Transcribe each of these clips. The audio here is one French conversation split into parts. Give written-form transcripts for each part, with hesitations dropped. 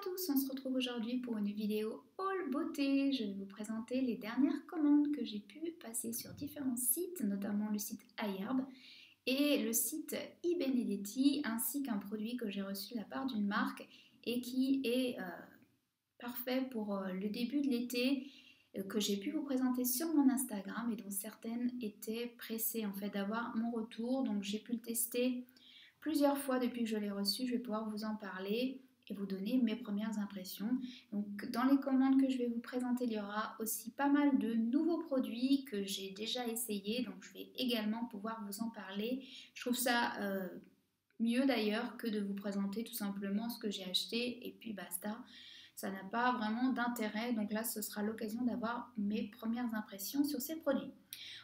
tous, on se retrouve aujourd'hui pour une vidéo haul beauté. Je vais vous présenter les dernières commandes que j'ai pu passer sur différents sites, notamment le site iHerb et le site iBenedetti, ainsi qu'un produit que j'ai reçu de la part d'une marque et qui est parfait pour le début de l'été, que j'ai pu vous présenter sur mon Instagram et dont certaines étaient pressées en fait d'avoir mon retour. Donc j'ai pu le tester plusieurs fois depuis que je l'ai reçu. Je vais pouvoir vous en parler et vous donner mes premières impressions. Donc dans les commandes que je vais vous présenter, il y aura aussi pas mal de nouveaux produits que j'ai déjà essayés, donc je vais également pouvoir vous en parler. Je trouve ça mieux d'ailleurs que de vous présenter tout simplement ce que j'ai acheté et puis basta. Ça n'a pas vraiment d'intérêt, donc là ce sera l'occasion d'avoir mes premières impressions sur ces produits.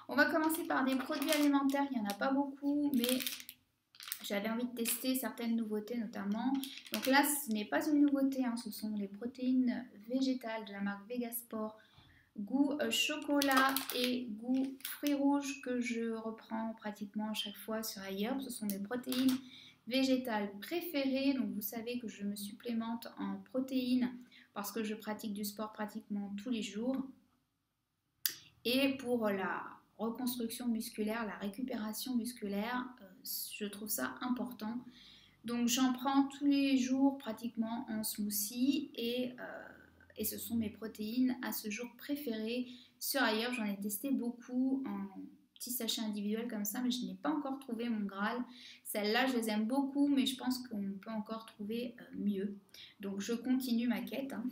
On va commencer par des produits alimentaires, il n'y en a pas beaucoup, mais j'avais envie de tester certaines nouveautés notamment. Donc là, ce n'est pas une nouveauté, hein, ce sont les protéines végétales de la marque Vegasport, goût chocolat et goût fruits rouges que je reprends pratiquement à chaque fois sur iHerb. Ce sont mes protéines végétales préférées. Donc vous savez que je me supplémente en protéines parce que je pratique du sport pratiquement tous les jours. Et pour la reconstruction musculaire, la récupération musculaire, je trouve ça important. Donc j'en prends tous les jours pratiquement en smoothie et ce sont mes protéines à ce jour préférées. Sur iHerb, j'en ai testé beaucoup en petits sachets individuels comme ça, mais je n'ai pas encore trouvé mon Graal. Celles-là, je les aime beaucoup, mais je pense qu'on peut encore trouver mieux. Donc je continue ma quête, hein.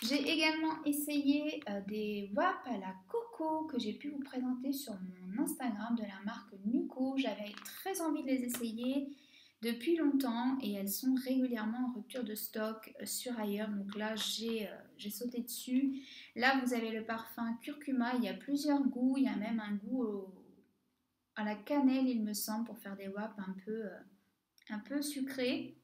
J'ai également essayé des wraps à la coco que j'ai pu vous présenter sur mon Instagram de la marque Nuco. J'avais très envie de les essayer depuis longtemps et elles sont régulièrement en rupture de stock sur iHerb. Donc là, j'ai sauté dessus. Là, vous avez le parfum curcuma. Il y a plusieurs goûts. Il y a même un goût à la cannelle, il me semble, pour faire des wraps un peu sucrés.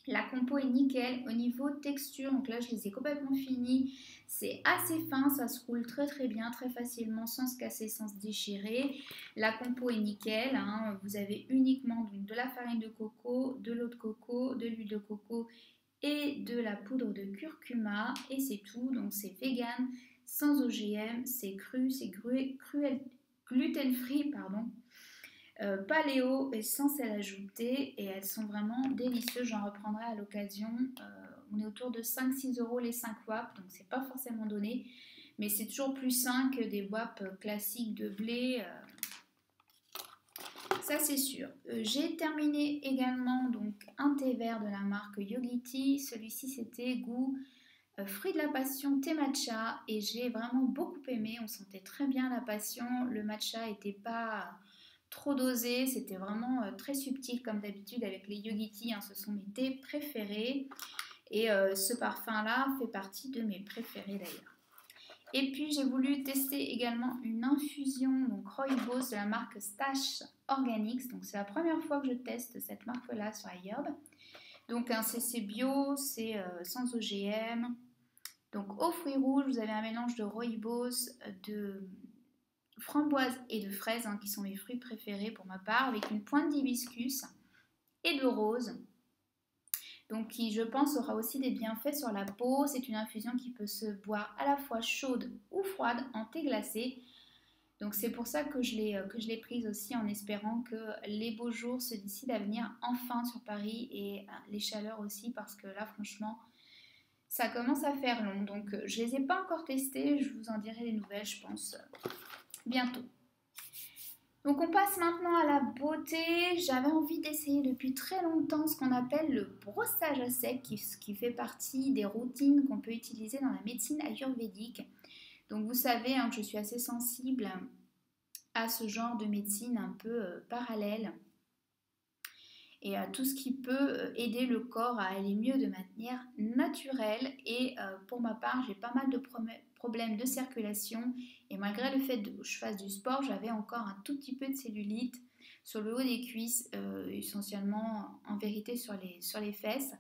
La compo est nickel au niveau texture, donc là je les ai complètement finis, c'est assez fin, ça se roule très très bien, très facilement sans se casser, sans se déchirer. La compo est nickel, hein. Vous avez uniquement donc, de la farine de coco, de l'eau de coco, de l'huile de coco et de la poudre de curcuma et c'est tout. Donc c'est vegan, sans OGM, c'est cru, c'est gluten free, pardon. Paléo et sans sel ajouté et elles sont vraiment délicieuses, j'en reprendrai à l'occasion. On est autour de 5-6 € les 5 wap, donc c'est pas forcément donné, mais c'est toujours plus sain que des wap classiques de blé, ça c'est sûr. J'ai terminé également donc un thé vert de la marque Yogiti, celui-ci c'était goût fruit de la passion thé matcha et j'ai vraiment beaucoup aimé, on sentait très bien la passion, le matcha n'était pas trop dosé, c'était vraiment très subtil comme d'habitude avec les Yogiti, hein, ce sont mes thés préférés et ce parfum là fait partie de mes préférés d'ailleurs. Et puis j'ai voulu tester également une infusion, donc Rooibos de la marque Stash Organics, donc c'est la première fois que je teste cette marque là sur iHerb. Donc un CC bio, c'est sans OGM. Donc aux fruits rouges, vous avez un mélange de Rooibos, de framboise et de fraises, hein, qui sont mes fruits préférés pour ma part, avec une pointe d'hibiscus et de rose. Donc qui, je pense, aura aussi des bienfaits sur la peau. C'est une infusion qui peut se boire à la fois chaude ou froide en thé glacé. Donc c'est pour ça que je l'ai prise aussi en espérant que les beaux jours se décident à venir enfin sur Paris et les chaleurs aussi parce que là franchement ça commence à faire long. Donc je ne les ai pas encore testés, je vous en dirai des nouvelles je pense bientôt. Donc on passe maintenant à la beauté. J'avais envie d'essayer depuis très longtemps ce qu'on appelle le brossage à sec qui fait partie des routines qu'on peut utiliser dans la médecine ayurvédique. Donc vous savez hein, que je suis assez sensible à ce genre de médecine un peu parallèle et à tout ce qui peut aider le corps à aller mieux de manière naturelle. Et pour ma part, j'ai pas mal de problèmes de circulation et malgré le fait que je fasse du sport, j'avais encore un tout petit peu de cellulite sur le haut des cuisses, essentiellement en vérité sur les fesses.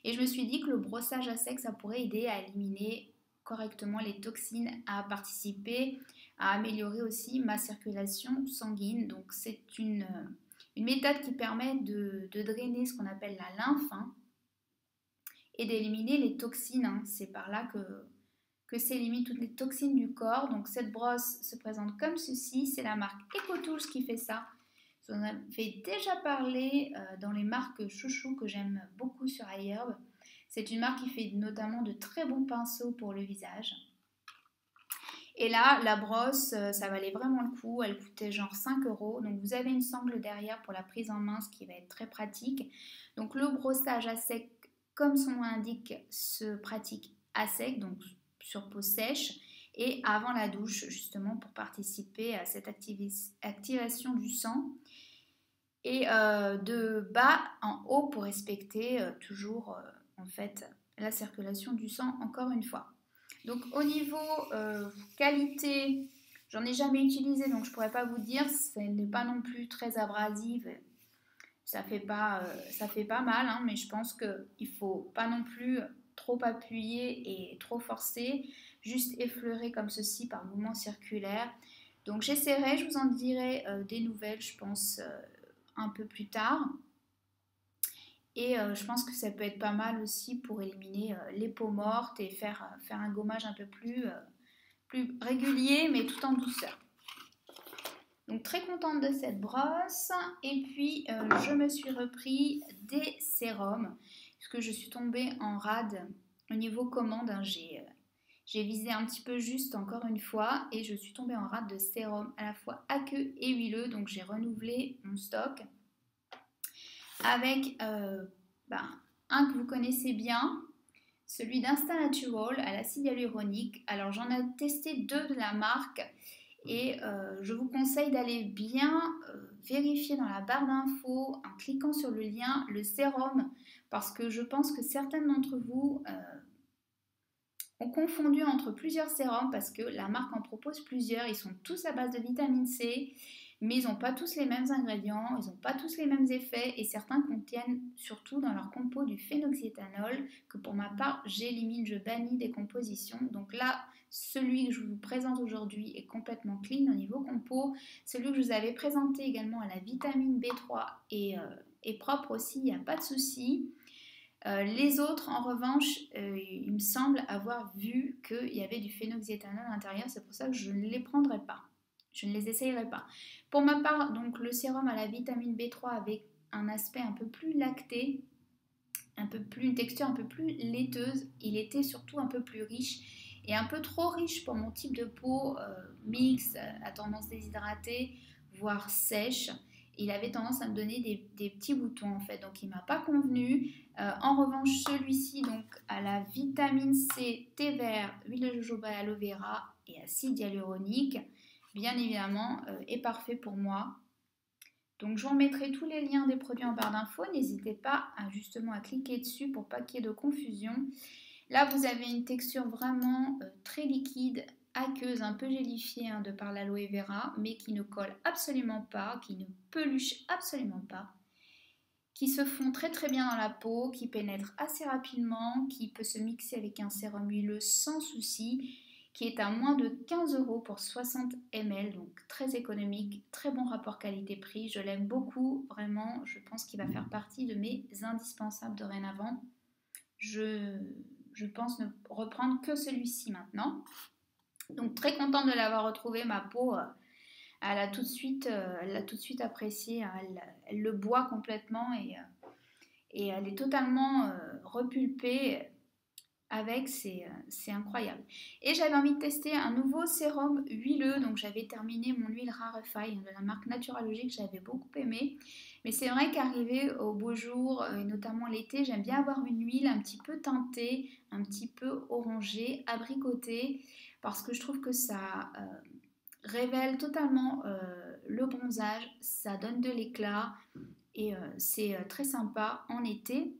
Et je me suis dit que le brossage à sec, ça pourrait aider à éliminer correctement les toxines, à participer à améliorer aussi ma circulation sanguine. Donc c'est une méthode qui permet de drainer ce qu'on appelle la lymphe, hein, et d'éliminer les toxines, hein. C'est par là que s'éliminent toutes les toxines du corps. Donc cette brosse se présente comme ceci, c'est la marque EcoTools qui fait ça. J'en avais déjà parlé dans les marques chouchou que j'aime beaucoup sur iHerb. C'est une marque qui fait notamment de très bons pinceaux pour le visage. Et là, la brosse, ça valait vraiment le coup. Elle coûtait genre 5 €. Donc vous avez une sangle derrière pour la prise en main, ce qui va être très pratique. Donc le brossage à sec, comme son nom l'indique, se pratique à sec, donc sur peau sèche, et avant la douche, justement pour participer à cette activation du sang. Et de bas en haut pour respecter toujours en fait la circulation du sang encore une fois. Donc au niveau qualité, j'en ai jamais utilisé donc je pourrais pas vous dire, ce n'est pas non plus très abrasive, ça fait pas mal hein, mais je pense qu'il faut pas non plus trop appuyer et trop forcer, juste effleurer comme ceci par mouvement circulaire. Donc j'essaierai, je vous en dirai des nouvelles je pense un peu plus tard. Et je pense que ça peut être pas mal aussi pour éliminer les peaux mortes et faire un gommage un peu plus régulier, mais tout en douceur. Donc très contente de cette brosse. Et puis je me suis repris des sérums, puisque je suis tombée en rade au niveau commande. Hein, j'ai visé un petit peu juste encore une fois et je suis tombée en rade de sérum à la fois aqueux et huileux. Donc j'ai renouvelé mon stock avec un que vous connaissez bien, celui d'Insta Natural à l'acide hyaluronique. Alors j'en ai testé 2 de la marque et je vous conseille d'aller bien vérifier dans la barre d'infos en cliquant sur le lien le sérum parce que je pense que certaines d'entre vous ont confondu entre plusieurs sérums parce que la marque en propose plusieurs, ils sont tous à base de vitamine C mais ils n'ont pas tous les mêmes ingrédients, ils n'ont pas tous les mêmes effets et certains contiennent surtout dans leur compo du phénoxyéthanol que pour ma part j'élimine, je bannis des compositions. Donc là, celui que je vous présente aujourd'hui est complètement clean au niveau compo. Celui que je vous avais présenté également à la vitamine B3 est propre aussi, il n'y a pas de souci. Les autres, en revanche, il me semble avoir vu qu'il y avait du phénoxyéthanol à l'intérieur, c'est pour ça que je ne les prendrai pas. Je ne les essayerai pas. Pour ma part, donc le sérum à la vitamine B3 avec un aspect un peu plus lacté, une texture un peu plus laiteuse, il était surtout un peu plus riche et un peu trop riche pour mon type de peau mixte, à tendance déshydratée, voire sèche. Il avait tendance à me donner des petits boutons en fait, donc il ne m'a pas convenu. En revanche, celui-ci, donc à la vitamine C, thé vert, huile de jojoba, aloe vera et acide hyaluronique, bien évidemment, est parfait pour moi. Donc je vous remettrai tous les liens des produits en barre d'infos. N'hésitez pas justement à cliquer dessus pour pas qu'il y ait de confusion. Là, vous avez une texture vraiment très liquide, aqueuse, un peu gélifiée de par l'aloe vera, mais qui ne colle absolument pas, qui ne peluche absolument pas, qui se fond très très bien dans la peau, qui pénètre assez rapidement, qui peut se mixer avec un sérum huileux sans souci, qui est à moins de 15 € pour 60 ml, donc très économique, très bon rapport qualité-prix. Je l'aime beaucoup, vraiment, je pense qu'il va faire partie de mes indispensables dorénavant. Je pense ne reprendre que celui-ci maintenant. Donc très contente de l'avoir retrouvé, ma peau, elle l'a tout de suite apprécié, elle le boit complètement et elle est totalement repulpée avec, c'est incroyable. Et j'avais envie de tester un nouveau sérum huileux, donc j'avais terminé mon huile Rarefied de la marque Naturalogique, j'avais beaucoup aimé. Mais c'est vrai qu'arrivé au beau jour, et notamment l'été, j'aime bien avoir une huile un petit peu teintée, un petit peu orangée, abricotée, parce que je trouve que ça révèle totalement le bronzage, ça donne de l'éclat et c'est très sympa en été.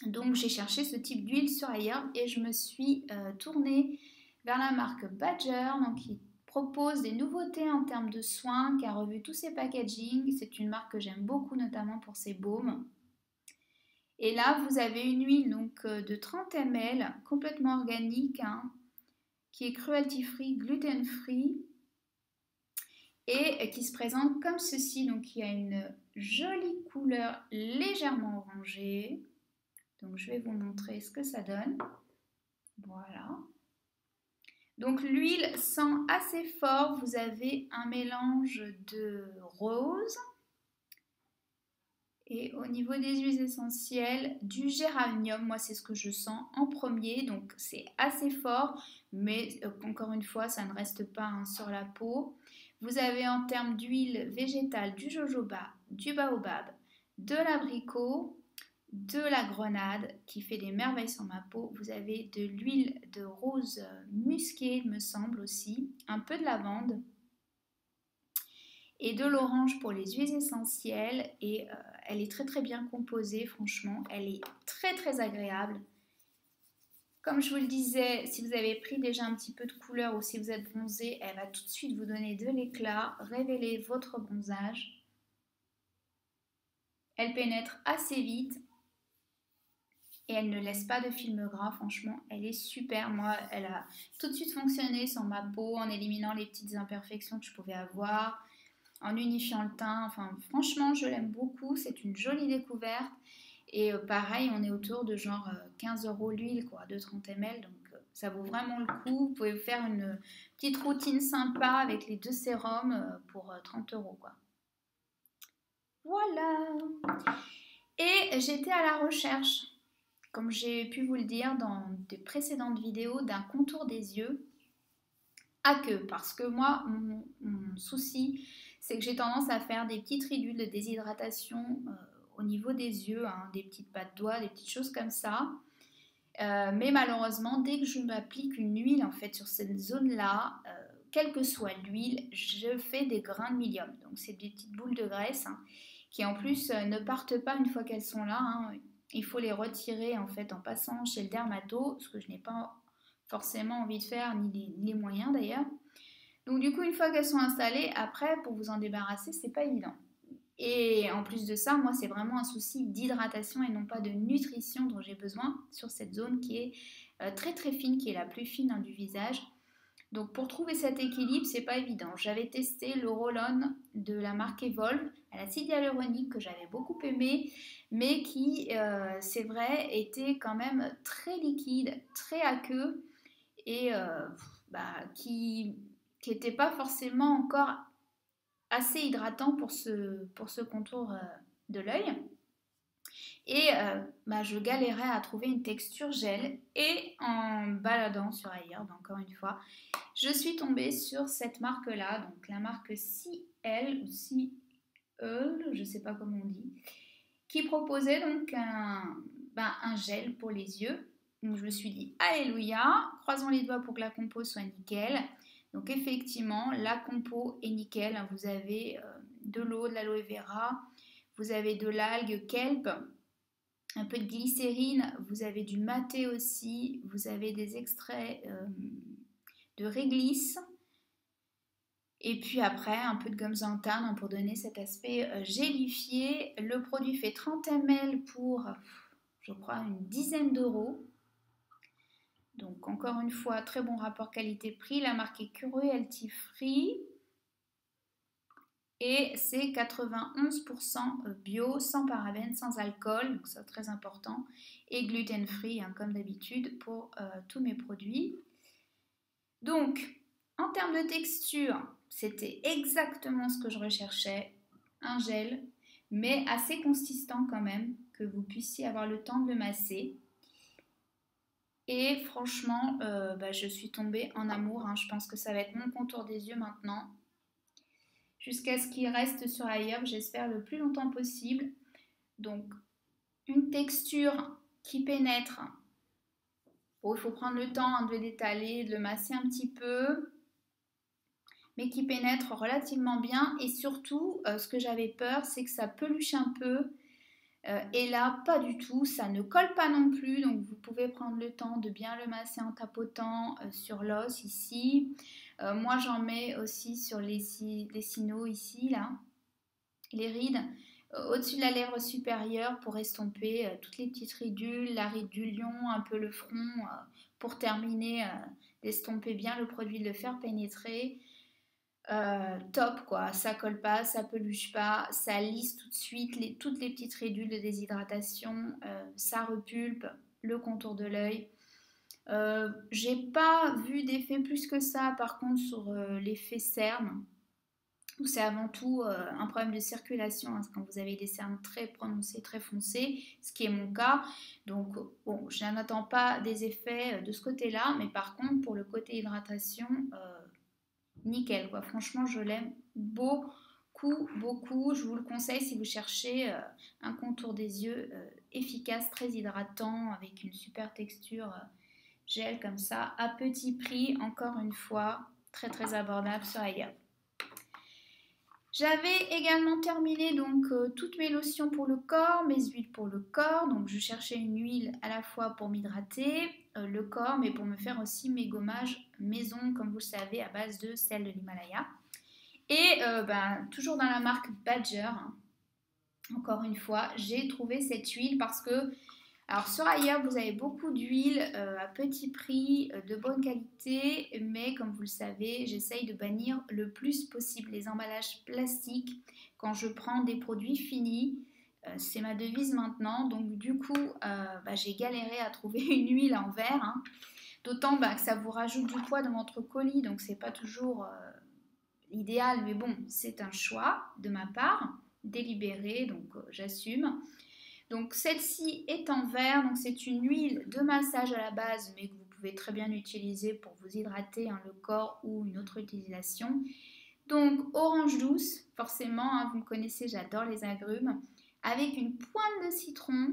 Donc j'ai cherché ce type d'huile sur iHerb et je me suis tournée vers la marque Badger, donc qui propose des nouveautés en termes de soins, qui a revu tous ses packaging. C'est une marque que j'aime beaucoup, notamment pour ses baumes. Et là, vous avez une huile donc, de 30 ml, complètement organique, qui est cruelty-free, gluten-free, et qui se présente comme ceci. Donc il y a une jolie couleur légèrement orangée, Donc je vais vous montrer ce que ça donne. Voilà. Donc l'huile sent assez fort, vous avez un mélange de rose et au niveau des huiles essentielles, du géranium, moi c'est ce que je sens en premier, donc c'est assez fort, mais encore une fois ça ne reste pas sur la peau. Vous avez en termes d'huile végétale du jojoba, du baobab, de l'abricot, de la grenade qui fait des merveilles sur ma peau. Vous avez de l'huile de rose musquée, il me semble aussi, un peu de lavande et de l'orange pour les huiles essentielles. Et elle est très très bien composée, franchement. Elle est très très agréable. Comme je vous le disais, si vous avez pris déjà un petit peu de couleur ou si vous êtes bronzé, elle va tout de suite vous donner de l'éclat, révéler votre bronzage. Elle pénètre assez vite. Et elle ne laisse pas de film gras, franchement, elle est super. Moi, elle a tout de suite fonctionné sur ma peau en éliminant les petites imperfections que je pouvais avoir, en unifiant le teint. Enfin, franchement, je l'aime beaucoup. C'est une jolie découverte. Et pareil, on est autour de genre 15 € l'huile, quoi, de 30 ml. Donc, ça vaut vraiment le coup. Vous pouvez faire une petite routine sympa avec les 2 sérums pour 30 €, quoi. Voilà. Et j'étais à la recherche, comme j'ai pu vous le dire dans des précédentes vidéos, d'un contour des yeux à queue. Parce que moi, mon souci, c'est que j'ai tendance à faire des petites ridules de déshydratation au niveau des yeux, hein, des petites pattes de doigts, des petites choses comme ça. Mais malheureusement, dès que je m'applique une huile en fait sur cette zone-là, quelle que soit l'huile, je fais des grains de milium. Donc c'est des petites boules de graisse hein, qui en plus ne partent pas une fois qu'elles sont là. Hein. Il faut les retirer en fait en passant chez le dermato, ce que je n'ai pas forcément envie de faire, ni les moyens d'ailleurs. Donc du coup, une fois qu'elles sont installées, après, pour vous en débarrasser, c'est pas évident. Et en plus de ça, moi, c'est vraiment un souci d'hydratation et non pas de nutrition dont j'ai besoin sur cette zone qui est très très fine, qui est la plus fine hein, du visage. Donc pour trouver cet équilibre, c'est pas évident. J'avais testé le roll-on de la marque Evolve à l'acide hyaluronique que j'avais beaucoup aimé, mais qui, c'est vrai, était quand même très liquide, très aqueux et qui n'était pas forcément encore assez hydratant pour ce contour de l'œil. Et je galérais à trouver une texture gel. Et en baladant sur Ailleurs, encore une fois, je suis tombée sur cette marque-là, donc la marque CL ou CL, je ne sais pas comment on dit, qui proposait donc un gel pour les yeux. Donc je me suis dit, alléluia, croisons les doigts pour que la compo soit nickel. Donc effectivement, la compo est nickel. Vous avez de l'eau, de l'aloe vera, vous avez de l'algue kelp, un peu de glycérine, vous avez du maté aussi, vous avez des extraits de réglisse. Et puis après, un peu de gomme xanthane pour donner cet aspect gélifié. Le produit fait 30 ml pour, je crois, une dizaine d'euros. Donc encore une fois, très bon rapport qualité-prix. La marque est Cruelty Free. Et c'est 91% bio, sans parabènes, sans alcool, donc c'est très important. Et gluten-free, hein, comme d'habitude, pour tous mes produits. Donc, en termes de texture, c'était exactement ce que je recherchais. Un gel, mais assez consistant quand même, que vous puissiez avoir le temps de le masser. Et franchement, je suis tombée en amour. Hein. Je pense que ça va être mon contour des yeux maintenant. Jusqu'à ce qu'il reste sur Ailleurs, j'espère le plus longtemps possible. Donc, une texture qui pénètre. Bon, il faut prendre le temps de l'étaler, de le masser un petit peu, mais qui pénètre relativement bien. Et surtout, ce que j'avais peur, c'est que ça peluche un peu. Et là, pas du tout, ça ne colle pas non plus, donc vous pouvez prendre le temps de bien le masser en tapotant sur l'os ici. Moi, j'en mets aussi sur les sinus ici, là, les rides, au-dessus de la lèvre supérieure pour estomper toutes les petites ridules, la ride du lion, un peu le front, pour terminer d'estomper bien le produit, de le faire pénétrer. top quoi, ça colle pas, ça peluche pas, ça lisse tout de suite toutes les petites ridules de déshydratation, ça repulpe le contour de l'œil. J'ai pas vu d'effet plus que ça par contre sur l'effet cerne, où c'est avant tout un problème de circulation, hein, quand vous avez des cernes très prononcées, très foncées, ce qui est mon cas. Donc bon, je n'attends pas des effets de ce côté-là, mais par contre pour le côté hydratation, nickel quoi. Franchement, je l'aime beaucoup, beaucoup. Je vous le conseille si vous cherchez un contour des yeux efficace, très hydratant, avec une super texture gel comme ça, à petit prix, encore une fois, très très abordable sur Ailleurs. J'avais également terminé donc toutes mes lotions pour le corps, mes huiles pour le corps. Donc je cherchais une huile à la fois pour m'hydrater le corps, mais pour me faire aussi mes gommages maison, comme vous le savez, à base de sel de l'Himalaya. Et toujours dans la marque Badger, hein, encore une fois, j'ai trouvé cette huile parce que, alors sur Ailleurs, vous avez beaucoup d'huiles à petit prix, de bonne qualité, mais comme vous le savez, j'essaye de bannir le plus possible les emballages plastiques quand je prends des produits finis. C'est ma devise maintenant, donc du coup, j'ai galéré à trouver une huile en verre, hein. D'autant que ça vous rajoute du poids dans votre colis, donc c'est pas toujours l'idéal, mais bon, c'est un choix de ma part, délibéré, donc j'assume. Donc celle-ci est en verre, donc c'est une huile de massage à la base, mais que vous pouvez très bien utiliser pour vous hydrater le corps ou une autre utilisation. Donc orange douce, forcément, hein, vous me connaissez, j'adore les agrumes, avec une pointe de citron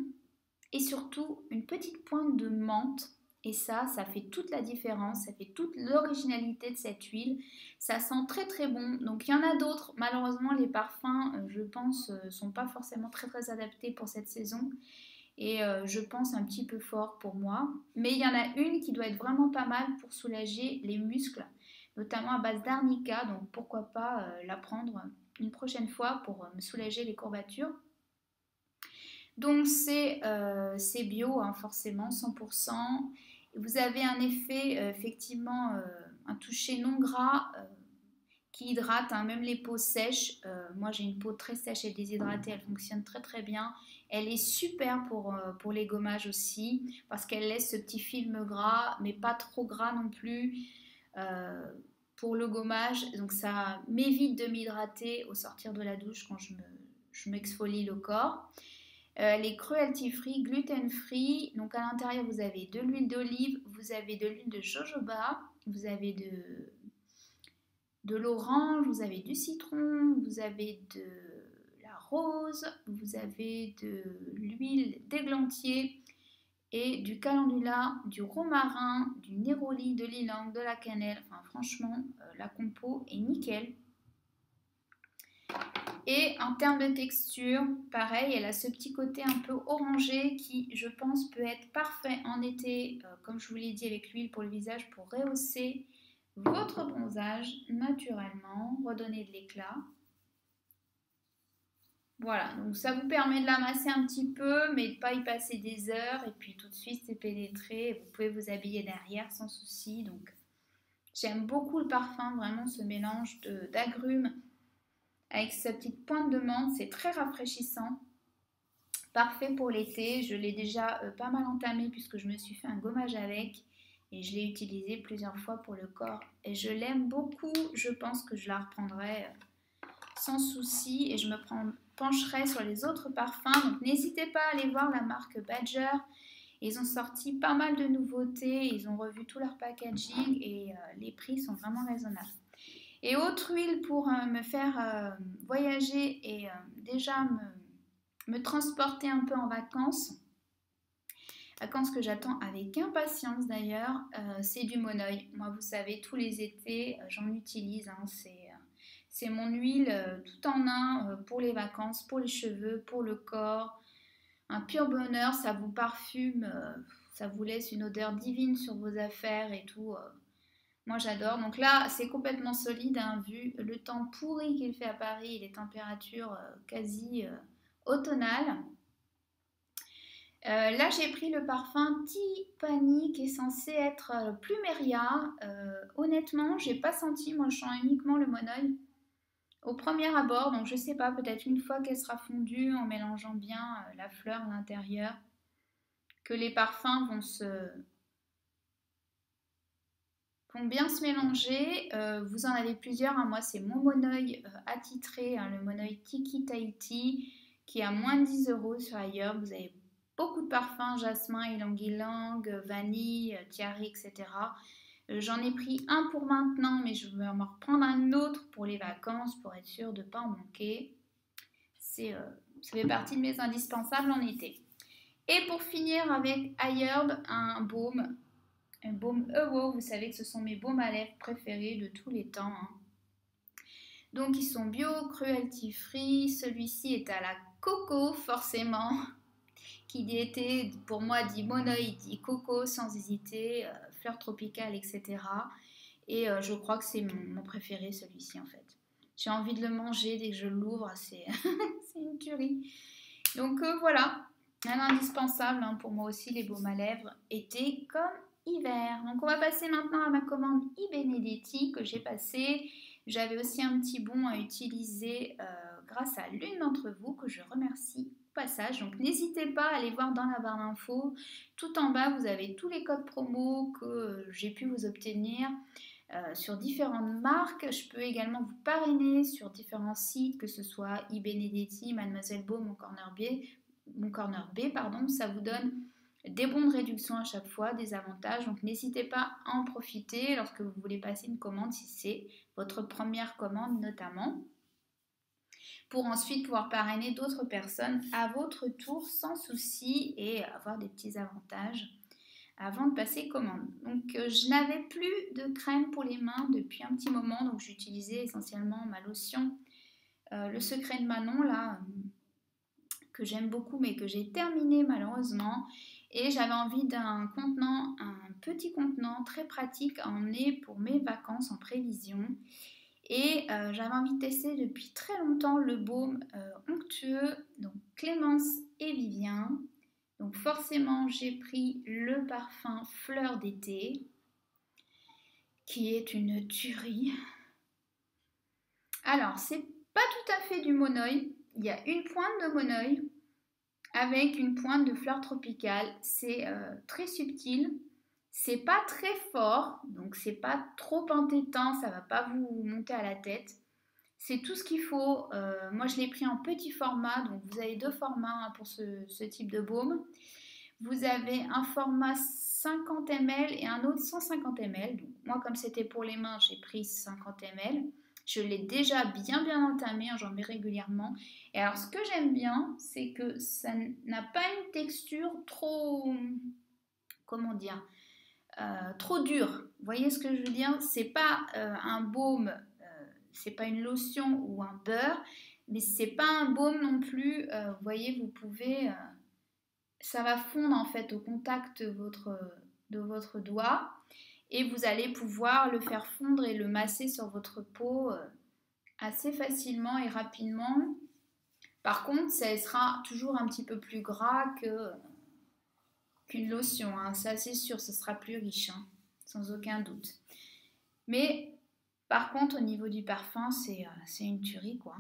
et surtout une petite pointe de menthe. Et ça fait toute la différence, ça fait toute l'originalité de cette huile. Ça sent très très bon. Donc il y en a d'autres. Malheureusement, les parfums, je pense, sont pas forcément très très adaptés pour cette saison. Et je pense un petit peu fort pour moi. Mais il y en a une qui doit être vraiment pas mal pour soulager les muscles, notamment à base d'arnica. Donc pourquoi pas la prendre une prochaine fois pour me soulager les courbatures. Donc c'est bio, hein, forcément, 100%. Vous avez un effet, effectivement, un toucher non gras qui hydrate, hein, même les peaux sèches. Moi j'ai une peau très sèche et déshydratée, elle fonctionne très très bien. Elle est super pour les gommages aussi, parce qu'elle laisse ce petit film gras, mais pas trop gras non plus. Pour le gommage, donc ça m'évite de m'hydrater au sortir de la douche quand je m'exfolie le corps. Elle est cruelty free, gluten free. Donc à l'intérieur, vous avez de l'huile d'olive, vous avez de l'huile de jojoba, vous avez de l'orange, vous avez du citron, vous avez de la rose, vous avez de l'huile d'églantier et du calendula, du romarin, du néroli, de l'ylang, de la cannelle. Enfin franchement, la compo est nickel. Et en termes de texture, pareil, elle a ce petit côté un peu orangé qui, je pense, peut être parfait en été, comme je vous l'ai dit, avec l'huile pour le visage, pour rehausser votre bronzage naturellement, redonner de l'éclat. Voilà, donc ça vous permet de l'amasser un petit peu, mais de ne pas y passer des heures, et puis tout de suite c'est pénétré, vous pouvez vous habiller derrière sans souci. Donc j'aime beaucoup le parfum, vraiment ce mélange d'agrumes avec sa petite pointe de menthe, c'est très rafraîchissant. Parfait pour l'été, je l'ai déjà pas mal entamé puisque je me suis fait un gommage avec et je l'ai utilisé plusieurs fois pour le corps et je l'aime beaucoup. Je pense que je la reprendrai sans souci et je me pencherai sur les autres parfums. Donc n'hésitez pas à aller voir la marque Badger. Ils ont sorti pas mal de nouveautés, ils ont revu tout leur packaging et les prix sont vraiment raisonnables. Et autre huile pour me faire voyager et déjà me transporter un peu en vacances. Vacances que j'attends avec impatience d'ailleurs, c'est du monoeil. Moi, vous savez, tous les étés, j'en utilise. Hein, c'est mon huile tout en un pour les vacances, pour les cheveux, pour le corps. Un pur bonheur, ça vous parfume, ça vous laisse une odeur divine sur vos affaires et tout. Moi j'adore. Donc là c'est complètement solide, hein, vu le temps pourri qu'il fait à Paris et les températures quasi automnales. Là, j'ai pris le parfum Tiffany qui est censé être Plumeria. Honnêtement, j'ai pas senti, moi je sens uniquement le monoeil au premier abord, donc je sais pas, peut-être une fois qu'elle sera fondue en mélangeant bien la fleur à l'intérieur, que les parfums vont bien se mélanger. Vous en avez plusieurs, hein. Moi c'est mon monoeil attitré, hein, le monoeil Tiki Tahiti, qui est à moins de 10 € sur ailleurs. Vous avez beaucoup de parfums, jasmin, ylang-ylang, vanille, tiare, etc. J'en ai pris un pour maintenant, mais je vais en reprendre un autre pour les vacances pour être sûre de ne pas en manquer. Ça fait partie de mes indispensables en été. Et pour finir avec Ayurb, un baume Ewo. Vous savez que ce sont mes baumes à lèvres préférés de tous les temps, hein. Donc ils sont bio, cruelty free. Celui-ci est à la coco forcément. Qui dit été, pour moi, dit monoï, dit coco sans hésiter, fleurs tropicales, etc. Et je crois que c'est mon préféré, celui-ci, en fait. J'ai envie de le manger dès que je l'ouvre, c'est une tuerie. Donc voilà, un indispensable, hein, pour moi aussi, les baumes à lèvres, été comme hiver. Donc on va passer maintenant à ma commande I Benedetti que j'ai passée. J'avais aussi un petit bon à utiliser grâce à l'une d'entre vous que je remercie au passage. Donc n'hésitez pas à aller voir dans la barre d'infos. Tout en bas, vous avez tous les codes promo que j'ai pu vous obtenir sur différentes marques. Je peux également vous parrainer sur différents sites, que ce soit I Benedetti, Mademoiselle Beau, Mon Corner B, pardon. Ça vous donne des bons de réduction à chaque fois, des avantages. Donc n'hésitez pas à en profiter lorsque vous voulez passer une commande, si c'est votre première commande notamment, pour ensuite pouvoir parrainer d'autres personnes à votre tour sans souci et avoir des petits avantages avant de passer commande. Donc je n'avais plus de crème pour les mains depuis un petit moment, donc j'utilisais essentiellement ma lotion Le Secret de Manon là, que j'aime beaucoup mais que j'ai terminé malheureusement. Et j'avais envie d'un contenant, un petit contenant très pratique à emmener pour mes vacances en prévision. Et j'avais envie de tester depuis très longtemps le baume onctueux, donc Clémence et Vivien. Donc forcément, j'ai pris le parfum Fleur d'été, qui est une tuerie. Alors, c'est pas tout à fait du monoeil. Il y a une pointe de monoeil avec une pointe de fleur tropicale. C'est très subtil. C'est pas très fort, donc c'est pas trop entêtant, ça va pas vous monter à la tête. C'est tout ce qu'il faut. Moi, je l'ai pris en petit format, donc vous avez deux formats, hein, pour ce type de baume. Vous avez un format 50 ml et un autre 150 ml. Donc, moi, comme c'était pour les mains, j'ai pris 50 ml. Je l'ai déjà bien entamé, hein, j'en mets régulièrement. Et alors, ce que j'aime bien, c'est que ça n'a pas une texture trop, comment dire, trop dure. Vous voyez ce que je veux dire? C'est pas un baume, c'est pas une lotion ou un beurre, mais c'est pas un baume non plus. Vous voyez, vous pouvez, ça va fondre en fait au contact de votre doigt et vous allez pouvoir le faire fondre et le masser sur votre peau assez facilement et rapidement. Par contre, ça sera toujours un petit peu plus gras qu'une lotion, hein. Ça c'est sûr, ce sera plus riche, hein, sans aucun doute. Mais par contre, au niveau du parfum, c'est une tuerie, quoi.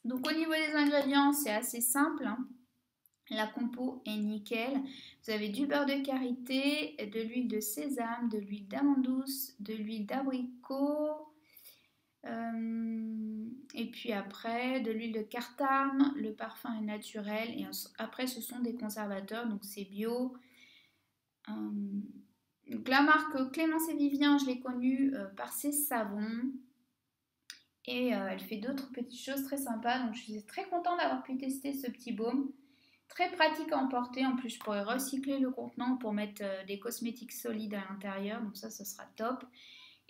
Donc au niveau des ingrédients, c'est assez simple, hein. La compo est nickel. Vous avez du beurre de karité, de l'huile de sésame, de l'huile d'amande douce, de l'huile d'abricot, et puis après de l'huile de cartame. Le parfum est naturel et après ce sont des conservateurs, donc c'est bio. Donc la marque Clémence et Vivien, je l'ai connue par ses savons. Et elle fait d'autres petites choses très sympas. Donc je suis très contente d'avoir pu tester ce petit baume. Très pratique à emporter. En plus, je pourrais recycler le contenant pour mettre des cosmétiques solides à l'intérieur. Donc ça, ce sera top.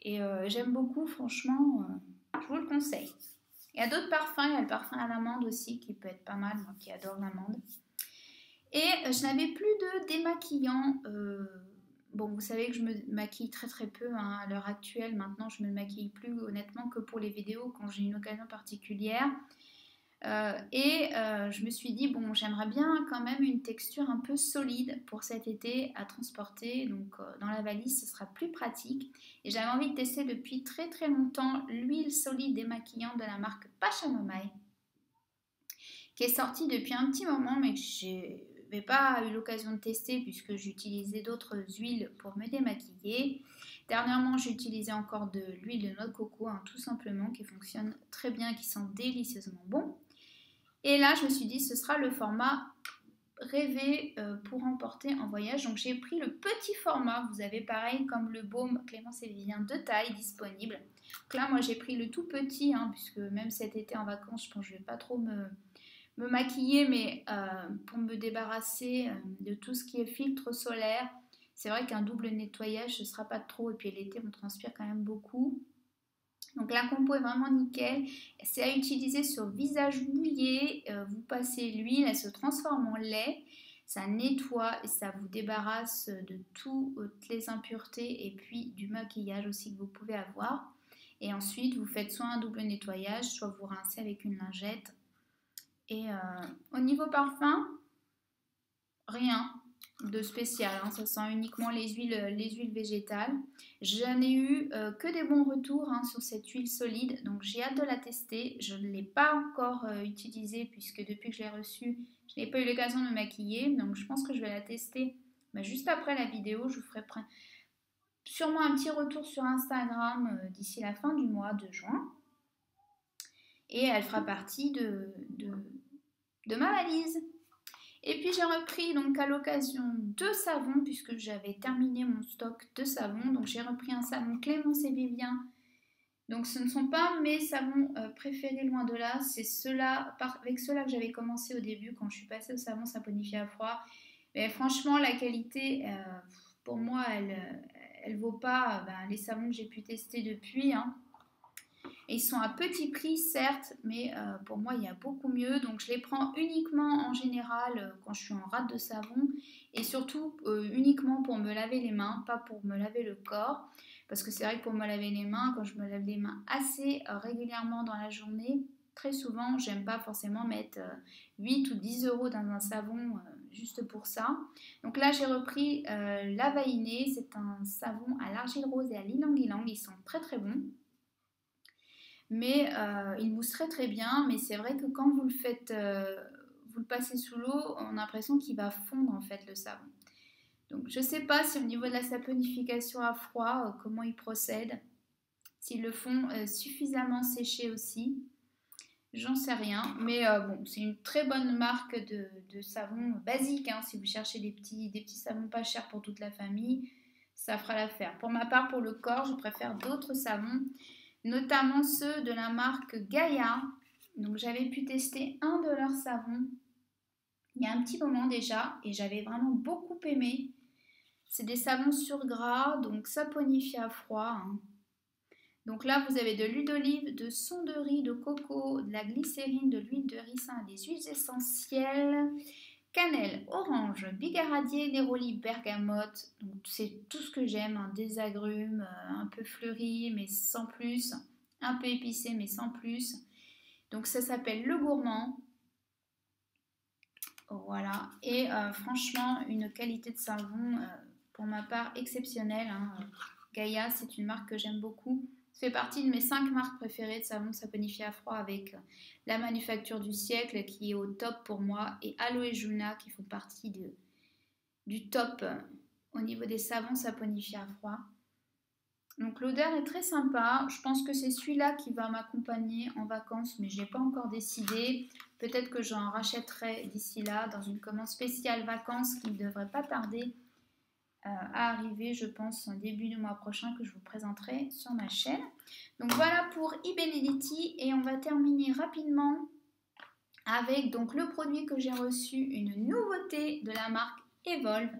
Et j'aime beaucoup, franchement, je vous le conseille. Il y a d'autres parfums. Il y a le parfum à l'amande aussi qui peut être pas mal. Moi qui adore l'amande. Et je n'avais plus de démaquillant. Bon, vous savez que je me maquille très peu, hein, à l'heure actuelle. Maintenant, je ne me maquille plus honnêtement que pour les vidéos quand j'ai une occasion particulière. Je me suis dit, bon, j'aimerais bien quand même une texture un peu solide pour cet été à transporter. Donc dans la valise, ce sera plus pratique. Et j'avais envie de tester depuis très très longtemps l'huile solide démaquillante de la marque Pachamamaï, qui est sortie depuis un petit moment, mais que je n'avais pas eu l'occasion de tester puisque j'utilisais d'autres huiles pour me démaquiller. Dernièrement, j'ai utilisé encore de l'huile de noix de coco, hein, tout simplement, qui fonctionne très bien, qui sent délicieusement bon. Et là, je me suis dit, ce sera le format rêvé pour emporter en voyage. Donc, j'ai pris le petit format. Vous avez pareil comme le baume Clémence et Vivien de taille disponible. Donc là, moi, j'ai pris le tout petit, hein, puisque même cet été en vacances, je pense que je ne vais pas trop me maquiller, mais pour me débarrasser de tout ce qui est filtre solaire. C'est vrai qu'un double nettoyage, ce ne sera pas trop. Et puis l'été, on transpire quand même beaucoup. Donc la compo est vraiment nickel. C'est à utiliser sur visage mouillé. Vous passez l'huile, elle se transforme en lait. Ça nettoie et ça vous débarrasse de toutes les impuretés et puis du maquillage aussi que vous pouvez avoir. Et ensuite, vous faites soit un double nettoyage, soit vous rincez avec une lingette. Et au niveau parfum, rien de spécial, hein. Ça sent uniquement les huiles végétales. N'en ai eu que des bons retours, hein, sur cette huile solide, donc j'ai hâte de la tester. Je ne l'ai pas encore utilisée puisque depuis que je l'ai reçue, je n'ai pas eu l'occasion de me maquiller, donc je pense que je vais la tester juste après la vidéo. Je vous ferai sûrement un petit retour sur Instagram d'ici la fin du mois de juin et elle fera partie de ma valise. Et puis j'ai repris donc à l'occasion 2 savons puisque j'avais terminé mon stock de savons. Donc j'ai repris un savon Clémence et Vivien. Donc ce ne sont pas mes savons préférés, loin de là. C'est avec ceux-là que j'avais commencé au début quand je suis passée au savon saponifié à froid. Mais franchement la qualité, pour moi, elle vaut pas les savons que j'ai pu tester depuis, hein. Et ils sont à petit prix, certes, mais pour moi, il y a beaucoup mieux. Donc, je les prends uniquement en général quand je suis en rate de savon et surtout uniquement pour me laver les mains, pas pour me laver le corps. Parce que c'est vrai que pour me laver les mains, quand je me lave les mains assez régulièrement dans la journée, très souvent, j'aime pas forcément mettre 8 ou 10 euros dans un savon juste pour ça. Donc là, j'ai repris l'Avainé. C'est un savon à l'argile rose et à l'ilang-ilang. Ils sont très très bons. Mais il mousse très très bien, mais c'est vrai que quand vous le faites, vous le passez sous l'eau, on a l'impression qu'il va fondre en fait le savon. Donc je ne sais pas si au niveau de la saponification à froid, comment ils procèdent, s'ils le font suffisamment sécher aussi, j'en sais rien. Mais bon, c'est une très bonne marque de savon basique, hein, si vous cherchez des petits savons pas chers pour toute la famille, ça fera l'affaire. Pour ma part, pour le corps, je préfère d'autres savons, notamment ceux de la marque Gaïa. Donc j'avais pu tester un de leurs savons il y a un petit moment déjà et j'avais vraiment beaucoup aimé. C'est des savons sur gras, donc saponifiés à froid, hein. Donc là vous avez de l'huile d'olive, de son de riz, de coco, de la glycérine, de l'huile de ricin, des huiles essentielles, cannelle, orange, bigaradier, néroli, bergamote. Donc c'est tout ce que j'aime, hein. Des agrumes, un peu fleuris mais sans plus, un peu épicé mais sans plus. Donc ça s'appelle Le Gourmand. Voilà. Et franchement, une qualité de savon, pour ma part, exceptionnelle, hein. Gaïa, c'est une marque que j'aime beaucoup. Ça fait partie de mes 5 marques préférées de savon saponifié à froid, avec la Manufacture du siècle qui est au top pour moi et Aloe Juna qui font partie du top au niveau des savons saponifiés à froid. Donc l'odeur est très sympa. Je pense que c'est celui-là qui va m'accompagner en vacances, mais je n'ai pas encore décidé. Peut-être que j'en rachèterai d'ici là dans une commande spéciale vacances qui ne devrait pas tarder à arriver, je pense, en début du mois prochain, que je vous présenterai sur ma chaîne. Donc voilà pour iBenediti, et on va terminer rapidement avec donc le produit que j'ai reçu, une nouveauté de la marque Evolve.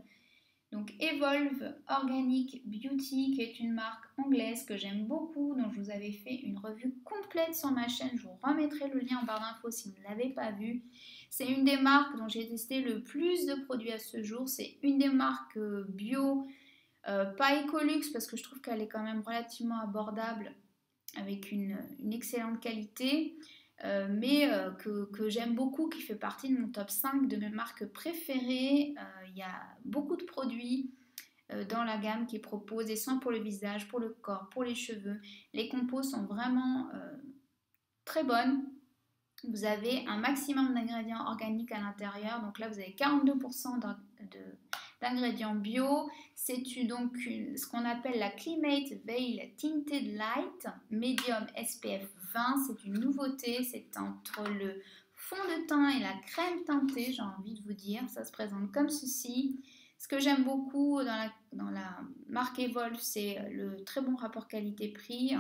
Donc Evolve Organic Beauty, qui est une marque anglaise que j'aime beaucoup, dont je vous avais fait une revue complète sur ma chaîne. Je vous remettrai le lien en barre d'infos si vous ne l'avez pas vu. C'est une des marques dont j'ai testé le plus de produits à ce jour. C'est une des marques bio, pas Ecolux, parce que je trouve qu'elle est quand même relativement abordable, avec une excellente qualité. que j'aime beaucoup, qui fait partie de mon top 5 de mes marques préférées. Il y a beaucoup de produits dans la gamme qui proposent des soins pour le visage, pour le corps, pour les cheveux. Les compos sont vraiment très bonnes. Vous avez un maximum d'ingrédients organiques à l'intérieur. Donc là, vous avez 42% d'ingrédients bio. C'est donc ce qu'on appelle la Climate Veil Tinted Light Medium SPF 20. C'est une nouveauté. C'est entre le fond de teint et la crème teintée, j'ai envie de vous dire. Ça se présente comme ceci. Ce que j'aime beaucoup dans la marque Evolve, c'est le très bon rapport qualité-prix.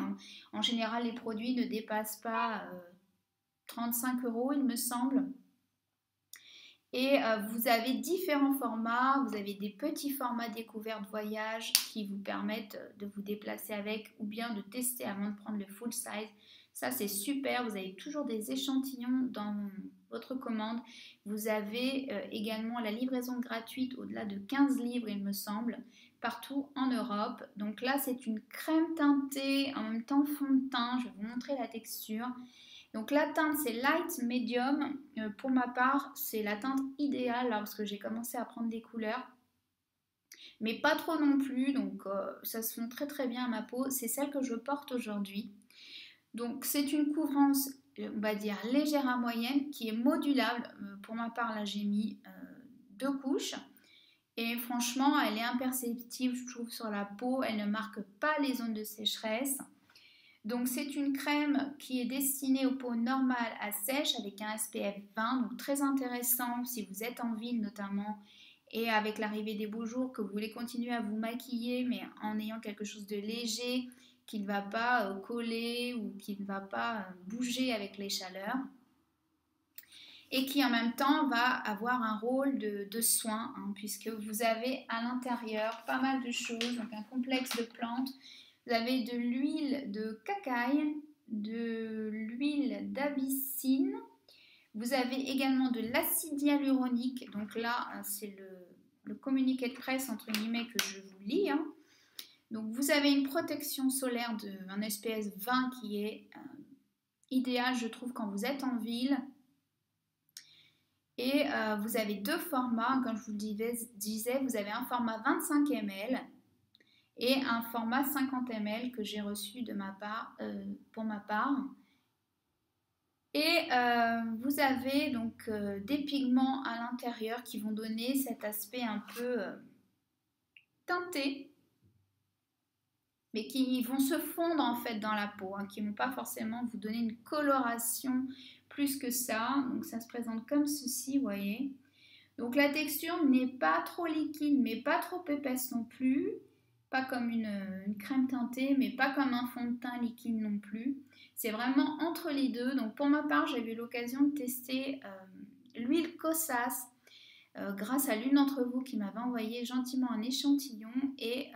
En général, les produits ne dépassent pas 35 € il me semble. Et vous avez différents formats, vous avez des petits formats découverte voyage qui vous permettent de vous déplacer avec ou bien de tester avant de prendre le full size. Ça c'est super, vous avez toujours des échantillons dans votre commande. Vous avez également la livraison gratuite au-delà de 15 livres il me semble, partout en Europe. Donc là c'est une crème teintée, en même temps fond de teint, je vais vous montrer la texture. Donc la teinte c'est light medium, pour ma part c'est la teinte idéale lorsque j'ai commencé à prendre des couleurs, mais pas trop non plus, donc ça se fond très très bien à ma peau, c'est celle que je porte aujourd'hui. Donc c'est une couvrance, on va dire légère à moyenne, qui est modulable, pour ma part là j'ai mis 2 couches, et franchement elle est imperceptible je trouve sur la peau, elle ne marque pas les zones de sécheresse. Donc c'est une crème qui est destinée aux peaux normales à sèches avec un SPF 20, donc très intéressant si vous êtes en ville notamment et avec l'arrivée des beaux jours que vous voulez continuer à vous maquiller mais en ayant quelque chose de léger qui ne va pas coller ou qui ne va pas bouger avec les chaleurs et qui en même temps va avoir un rôle de soin puisque vous avez à l'intérieur pas mal de choses, donc un complexe de plantes. Vous avez de l'huile de cacaï, de l'huile d'abyssine. Vous avez également de l'acide hyaluronique. Donc là, c'est le communiqué de presse, entre guillemets, que je vous lis. Donc vous avez une protection solaire d'un SPF 20 qui est idéal, je trouve, quand vous êtes en ville. Et vous avez 2 formats, comme je vous le disais, vous avez un format 25 ml et un format 50 ml que j'ai reçu de ma part, pour ma part. Et vous avez donc des pigments à l'intérieur qui vont donner cet aspect un peu teinté, mais qui vont se fondre en fait dans la peau, qui ne vont pas forcément vous donner une coloration plus que ça. Donc ça se présente comme ceci, vous voyez. Donc la texture n'est pas trop liquide, mais pas trop épaisse non plus. Pas comme une crème teintée, mais pas comme un fond de teint liquide non plus. C'est vraiment entre les deux. Donc pour ma part, j'ai eu l'occasion de tester l'huile Kosas grâce à l'une d'entre vous qui m'avait envoyé gentiment un échantillon et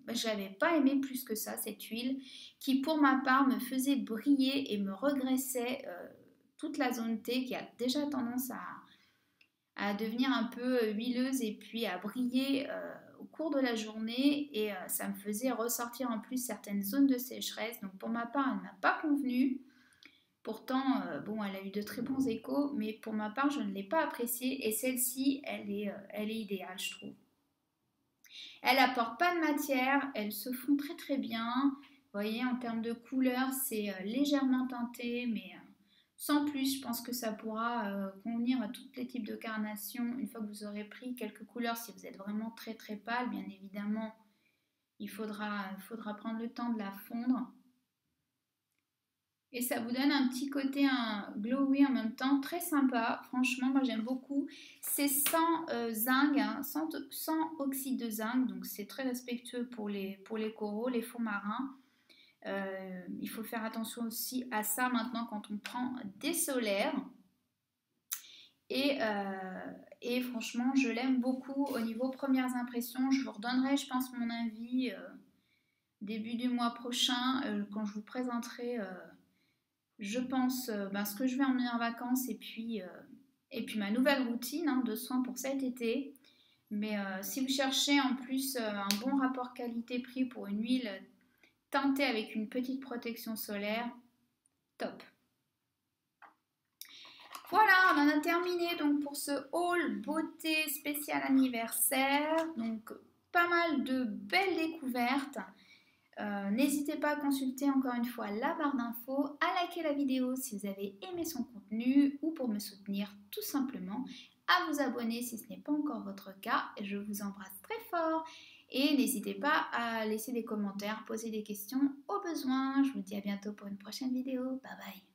je n'avais pas aimé plus que ça cette huile qui pour ma part me faisait briller et me regraissait toute la zone T qui a déjà tendance à devenir un peu huileuse et puis à briller au cours de la journée et ça me faisait ressortir en plus certaines zones de sécheresse. Donc pour ma part, elle ne m'a pas convenu. Pourtant, bon, elle a eu de très bons échos, mais pour ma part, je ne l'ai pas appréciée et celle-ci, elle est idéale, je trouve. Elle apporte pas de matière, elle se fond très très bien. Vous voyez, en termes de couleur, c'est légèrement teinté, mais sans plus, je pense que ça pourra convenir à tous les types de carnations. Une fois que vous aurez pris quelques couleurs, si vous êtes vraiment très très pâle, bien évidemment, il faudra prendre le temps de la fondre. Et ça vous donne un petit côté glowy en même temps, très sympa. Franchement, moi j'aime beaucoup. C'est sans zinc, sans oxyde de zinc, donc c'est très respectueux pour les coraux, les fonds marins. Il faut faire attention aussi à ça maintenant quand on prend des solaires. Et franchement, je l'aime beaucoup. Au niveau premières impressions, je vous redonnerai, je pense, mon avis début du mois prochain quand je vous présenterai, je pense, ce que je vais emmener en vacances et puis ma nouvelle routine de soins pour cet été. Mais si vous cherchez en plus un bon rapport qualité-prix pour une huile teintée avec une petite protection solaire, top. Voilà, on en a terminé donc pour ce haul beauté spécial anniversaire. Donc pas mal de belles découvertes. N'hésitez pas à consulter encore une fois la barre d'infos, à liker la vidéo si vous avez aimé son contenu ou pour me soutenir tout simplement, à vous abonner si ce n'est pas encore votre cas. Je vous embrasse très fort et n'hésitez pas à laisser des commentaires, poser des questions au besoin. Je vous dis à bientôt pour une prochaine vidéo. Bye bye.